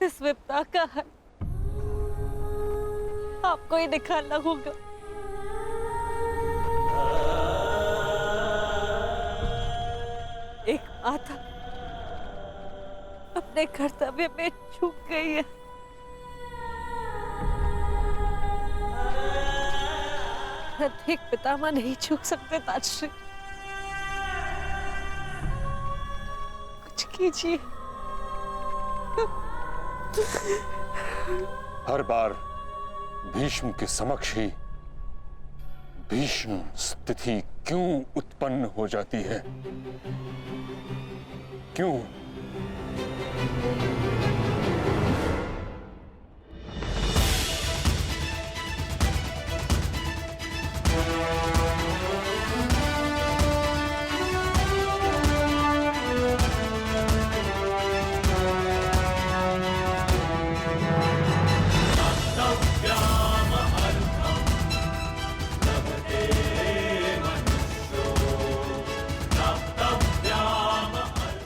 इस विपदा का हल आपको ही निकालना होगा। एक माता अपने कर्तव्य में चूक गई है। एक पितामह नहीं चूक सकते ताजश्री। कुछ कीजिए। हर बार भीष्म के समक्ष ही भीष्म स्थिति क्यों उत्पन्न हो जाती है? क्यों?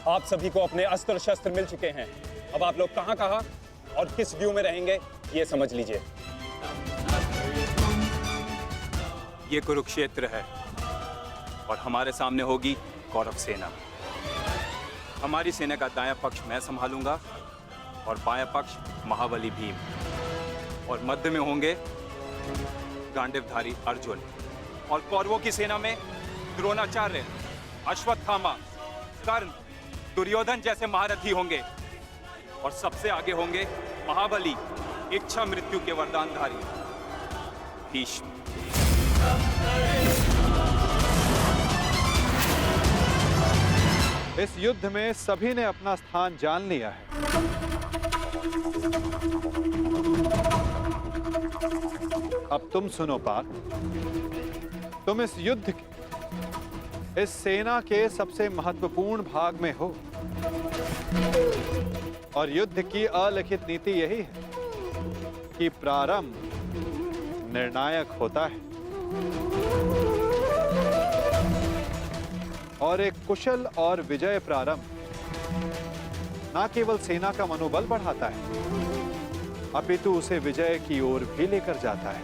आप सभी को अपने अस्त्र शस्त्र मिल चुके हैं। अब आप लोग कहां और किस व्यू में रहेंगे ये समझ लीजिए। ये कुरुक्षेत्र है और हमारे सामने होगी कौरव सेना। हमारी सेना का दायां पक्ष मैं संभालूंगा और बायां पक्ष महाबली भीम, और मध्य में होंगे गांडीवधारी अर्जुन। और कौरवों की सेना में द्रोणाचार्य, अश्वत्थामा, कर्ण, दुर्योधन जैसे महारथी होंगे, और सबसे आगे होंगे महाबली, इच्छा मृत्यु के वरदानधारी भीष्म। इस युद्ध में सभी ने अपना स्थान जान लिया है। अब तुम सुनो पार्थ, तुम इस युद्ध के, इस सेना के सबसे महत्वपूर्ण भाग में हो, और युद्ध की अलिखित नीति यही है कि प्रारंभ निर्णायक होता है, और एक कुशल और विजय प्रारंभ न केवल सेना का मनोबल बढ़ाता है, अपितु उसे विजय की ओर भी लेकर जाता है।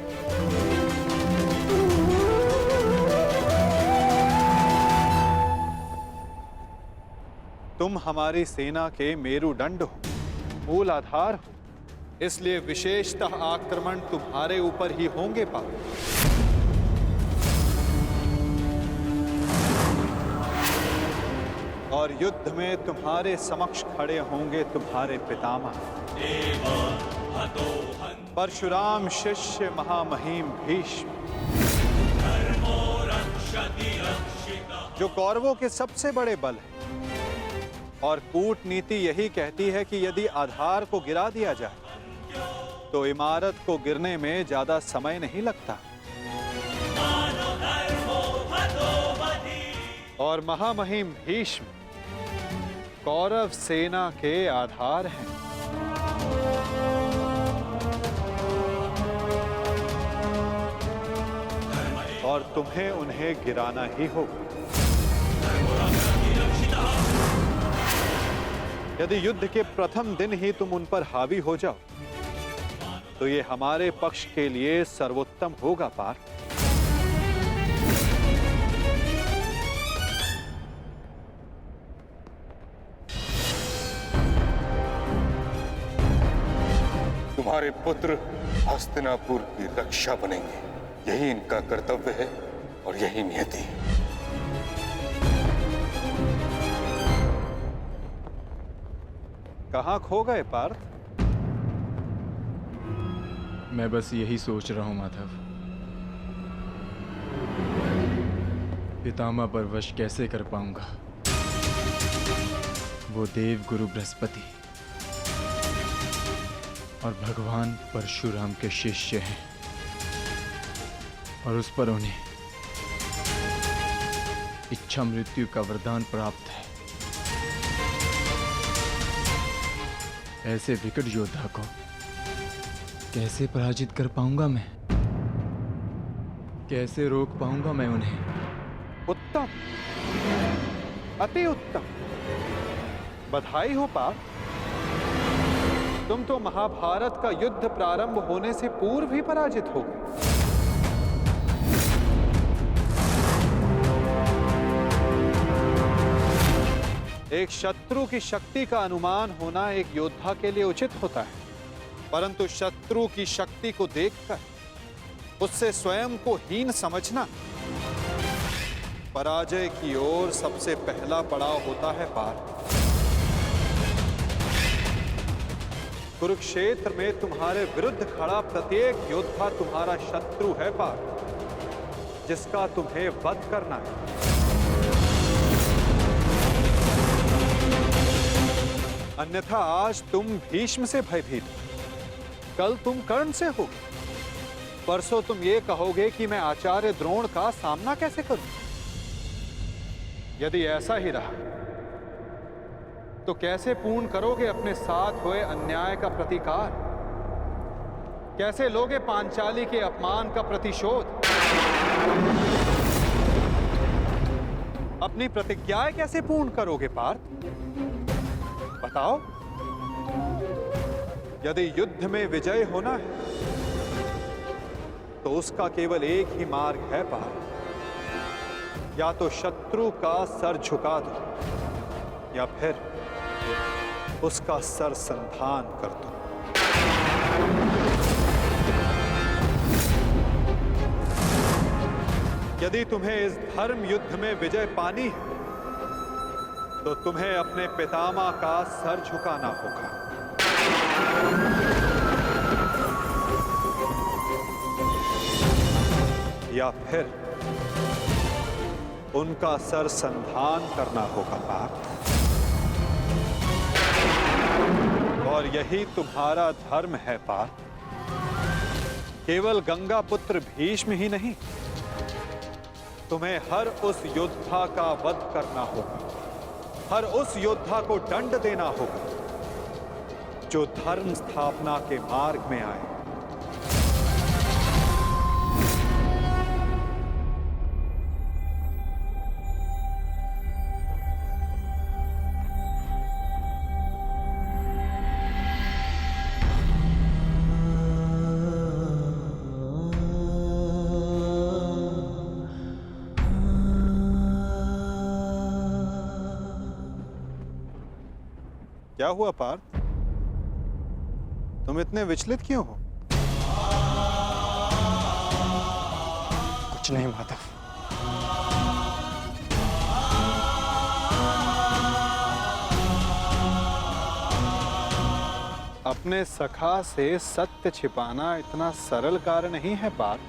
तुम हमारी सेना के मेरुदंड हो, मूल आधार हो, इसलिए विशेषतः आक्रमण तुम्हारे ऊपर ही होंगे पार्थ। और युद्ध में तुम्हारे समक्ष खड़े होंगे तुम्हारे पितामह परशुराम शिष्य महामहिम भीष्म, जो कौरवों के सबसे बड़े बल है। और कूटनीति यही कहती है कि यदि आधार को गिरा दिया जाए तो इमारत को गिरने में ज्यादा समय नहीं लगता। और महामहिम भीष्म कौरव सेना के आधार हैं। और तुम्हें उन्हें गिराना ही होगा। यदि युद्ध के प्रथम दिन ही तुम उन पर हावी हो जाओ तो ये हमारे पक्ष के लिए सर्वोत्तम होगा पार्थ। तुम्हारे पुत्र हस्तिनापुर की रक्षा बनेंगे, यही इनका कर्तव्य है और यही नियति है। कहां खो गए पार्थ? मैं बस यही सोच रहा हूं माधव, पितामह पर वश कैसे कर पाऊंगा। वो देव गुरु बृहस्पति और भगवान परशुराम के शिष्य हैं, और उस पर उन्हें इच्छा मृत्यु का वरदान प्राप्त है। ऐसे विकट योद्धा को कैसे पराजित कर पाऊंगा मैं? कैसे रोक पाऊंगा मैं उन्हें? उत्तम, अति उत्तम, बधाई हो पार्थ। तुम तो महाभारत का युद्ध प्रारंभ होने से पूर्व ही पराजित हो गए। एक शत्रु की शक्ति का अनुमान होना एक योद्धा के लिए उचित होता है, परंतु शत्रु की शक्ति को देखकर उससे स्वयं को हीन समझना पराजय की ओर सबसे पहला पड़ाव होता है पार। कुरुक्षेत्र में तुम्हारे विरुद्ध खड़ा प्रत्येक योद्धा तुम्हारा शत्रु है पार, जिसका तुम्हें वध करना है। अन्यथा आज तुम भीष्म से भयभीत, कल तुम कर्ण से हो, परसों तुम ये कहोगे कि मैं आचार्य द्रोण का सामना कैसे करूं। यदि ऐसा ही रहा तो कैसे पूर्ण करोगे अपने साथ हुए अन्याय का प्रतिकार? कैसे लोगे पांचाली के अपमान का प्रतिशोध? अपनी प्रतिज्ञाएं कैसे पूर्ण करोगे पार्थ? बताओ। यदि युद्ध में विजय होना है तो उसका केवल एक ही मार्ग है पार्थ, या तो शत्रु का सर झुका दो या फिर उसका सर संधान कर दो। यदि तुम्हें इस धर्म युद्ध में विजय पानी है तो तुम्हें अपने पितामह का सर झुकाना होगा। या फिर उनका सर संधान करना होगा पार्थ। और यही तुम्हारा धर्म है पार्थ। केवल गंगा पुत्र भीष्म ही नहीं, तुम्हें हर उस योद्धा का वध करना होगा, हर उस योद्धा को दंड देना होगा जो धर्म स्थापना के मार्ग में आए। क्या हुआ पार्थ? तुम इतने विचलित क्यों हो? कुछ नहीं माधव। अपने सखा से सत्य छिपाना इतना सरल कार्य नहीं है पार्थ।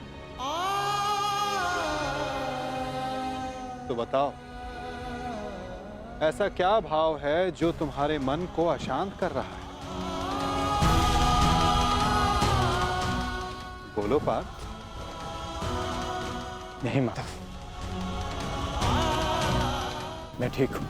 तो बताओ, ऐसा क्या भाव है जो तुम्हारे मन को अशांत कर रहा है? बोलो पार्थ। नहीं माधव, मैं ठीक हूं।